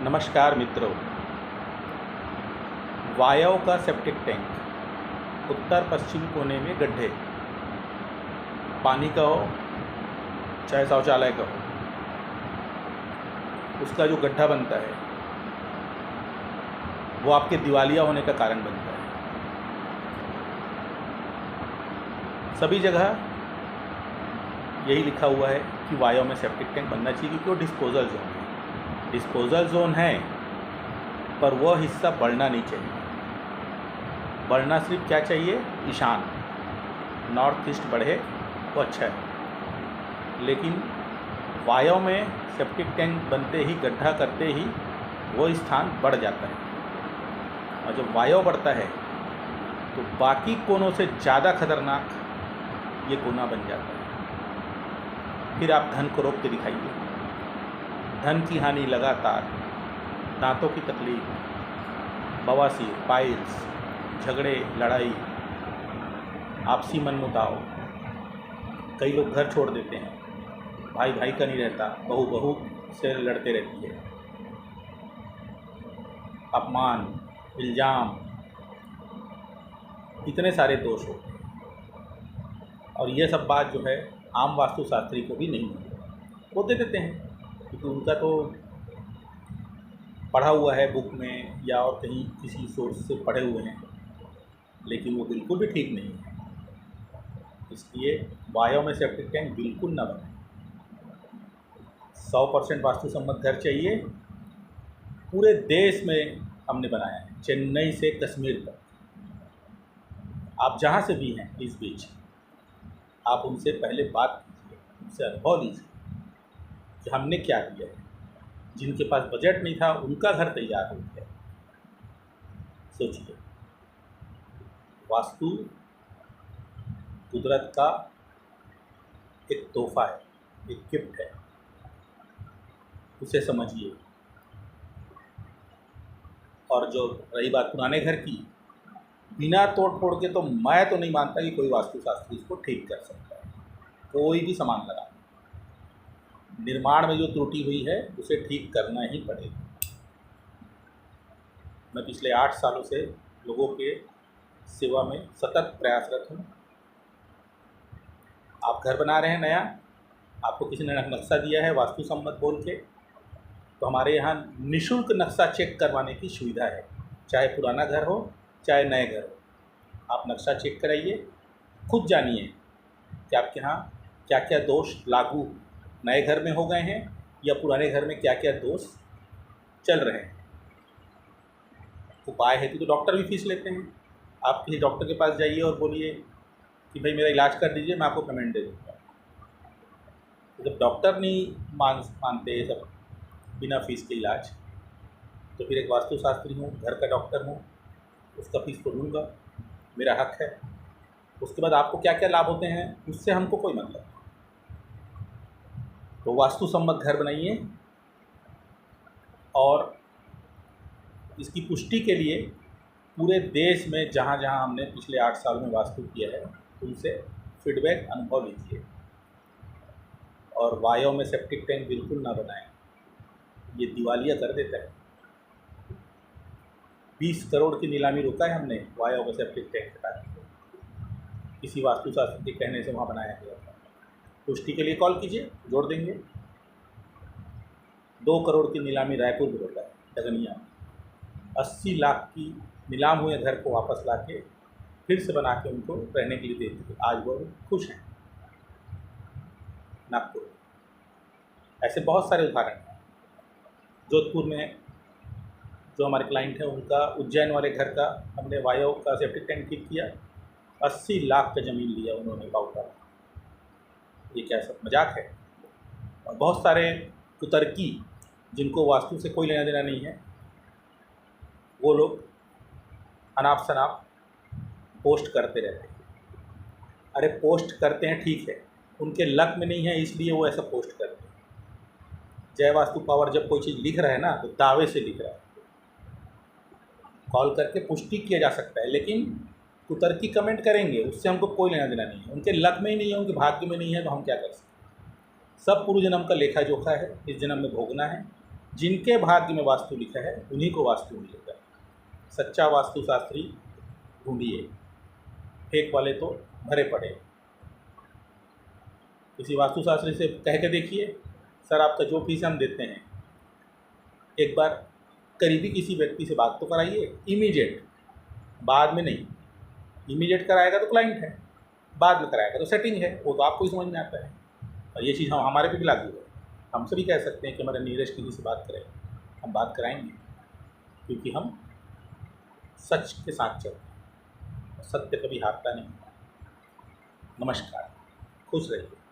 नमस्कार मित्रों। वायव का सेप्टिक टैंक, उत्तर पश्चिम कोने में गड्ढे, पानी का हो चाहे शौचालय का हो, उसका जो गड्ढा बनता है वो आपके दिवालिया होने का कारण बनता है। सभी जगह यही लिखा हुआ है कि वायव में सेप्टिक टैंक बनना चाहिए क्योंकि वो डिस्पोजल जोन है। डिस्पोजल जोन है पर वह हिस्सा बढ़ना नहीं चाहिए। बढ़ना सिर्फ क्या चाहिए, ईशान, नॉर्थ ईस्ट बढ़े वो अच्छा है। लेकिन वायव में सेप्टिक टैंक बनते ही, गड्ढा करते ही वो स्थान बढ़ जाता है, और जब वायव बढ़ता है तो बाकी कोनों से ज़्यादा खतरनाक ये कोना बन जाता है। फिर आप धन को रोक के दिखाइए। धन की हानि लगातार, दांतों की तकलीफ, बवासीर, पाइल्स, झगड़े, लड़ाई, आपसी मनमुटाव, कई लोग घर छोड़ देते हैं, भाई भाई का नहीं रहता, बहू बहू से लड़ते रहती है, अपमान, इल्ज़ाम, इतने सारे दोष होते हैं। और ये सब बात जो है आम वास्तुशास्त्री को भी नहीं वो दे देते हैं क्योंकि उनका तो पढ़ा हुआ है बुक में या और कहीं किसी सोर्स से पढ़े हुए हैं, लेकिन वो बिल्कुल भी ठीक नहीं है। इसलिए वायव में सेप्टिक टैंक बिल्कुल ना बने। 100% वास्तुसम्मत घर चाहिए। पूरे देश में हमने बनाया है, चेन्नई से कश्मीर तक। आप जहाँ से भी हैं इस बीच, आप उनसे पहले बात कीजिए, उनसे अनुभव लीजिए कि हमने क्या किया है। जिनके पास बजट नहीं था उनका घर तैयार हो गया। सोचिए, वास्तु कुदरत का एक तोहफा है, एक गिफ्ट है, उसे समझिए। और जो रही बात पुराने घर की, बिना तोड़ फोड़ के तो मैं तो नहीं मानता कि कोई वास्तुशास्त्री इसको ठीक कर सकता है। कोई भी सामान लगा, निर्माण में जो त्रुटि हुई है उसे ठीक करना ही पड़ेगा। मैं पिछले 8 सालों से लोगों के सेवा में सतत प्रयासरत हूँ। आप घर बना रहे हैं नया, आपको किसी ने नक्शा दिया है वास्तुसम्मत बोल के, तो हमारे यहाँ निःशुल्क नक्शा चेक करवाने की सुविधा है। चाहे पुराना घर हो चाहे नए घर हो, आप नक्शा चेक कराइए, खुद जानिए कि आपके यहाँ क्या क्या दोष लागू नए घर में हो गए हैं या पुराने घर में क्या क्या दोष चल रहे हैं। उपाय हेतु तो डॉक्टर भी फीस लेते हैं। आप किसी डॉक्टर के पास जाइए और बोलिए कि भाई मेरा इलाज कर दीजिए, मैं आपको पेमेंट दे दूँगा। जब डॉक्टर नहीं मानते सब बिना फीस के इलाज, तो फिर एक वास्तुशास्त्री हूँ, घर का डॉक्टर हूँ, उसका फीस तो लूँगा, मेरा हक है। उसके बाद आपको क्या क्या लाभ होते हैं उससे हमको कोई मतलब नहीं। तो वास्तुसम्मत घर बनाइए, और इसकी पुष्टि के लिए पूरे देश में जहाँ जहाँ हमने पिछले 8 साल में वास्तु किया है उनसे फीडबैक, अनुभव लीजिए। और वायव में सेप्टिक टैंक बिल्कुल ना बनाएं, ये दिवालिया कर देता है। 20 करोड़ की नीलामी रोका है हमने वायव में सेप्टिक टैंक हटा के, किसी वास्तुशास्त्री के कहने से वहाँ बनाया गया था। पुष्टि के लिए कॉल कीजिए, जोड़ देंगे। 2 करोड़ की नीलामी रायपुर में रोका है, डगनिया। 80 लाख की नीलाम हुए घर को वापस लाके फिर से बना के उनको रहने के लिए दे दिए। आज वो खुश हैं। नागपुर, ऐसे बहुत सारे उदाहरण हैं। जोधपुर में जो हमारे क्लाइंट हैं, उनका उज्जैन वाले घर का हमने वायव का सेप्टिक टैंक ठीक किया। 80 लाख का ज़मीन लिया उन्होंने बाउटा। ये क्या सब मजाक है? और बहुत सारे कुतर्की जिनको वास्तु से कोई लेना देना नहीं है, वो लोग अनाप शनाप पोस्ट करते रहते हैं। अरे पोस्ट करते हैं ठीक है, उनके लक में नहीं है इसलिए वो ऐसा पोस्ट करते हैं। जय वास्तु पावर जब कोई चीज़ लिख रहा है ना, तो दावे से लिख रहा है, कॉल करके पुष्टि किया जा सकता है। लेकिन कुतर्की कमेंट करेंगे, उससे हमको कोई लेना देना नहीं है। उनके लक में ही नहीं है, उनके भाग्य में नहीं है, तो हम क्या कर सकते हैं। सब पूर्व जन्म का लेखा जोखा है, इस जन्म में भोगना है। जिनके भाग्य में वास्तु लिखा है उन्हीं को वास्तु मिलेगा। सच्चा वास्तुशास्त्री ढूंढिए, फेक वाले तो भरे पड़े। किसी वास्तुशास्त्री से कह के देखिए, सर आपका जो फीस हम देते हैं, एक बार करीबी किसी व्यक्ति से बात तो कराइए, इमीडिएट, बाद में नहीं। इमीडिएट कराएगा तो क्लाइंट है, बाद में कराएगा तो सेटिंग है, वो तो आपको ही समझ में आता है। और ये चीज़ हम हमारे पे भी लागू है। हम सभी कह सकते हैं कि हमारे नीरज किसी से बात करें, हम बात कराएंगे, क्योंकि हम सच के साथ चलते हैं। सत्य कभी हारता नहीं। नमस्कार, खुश रहिए।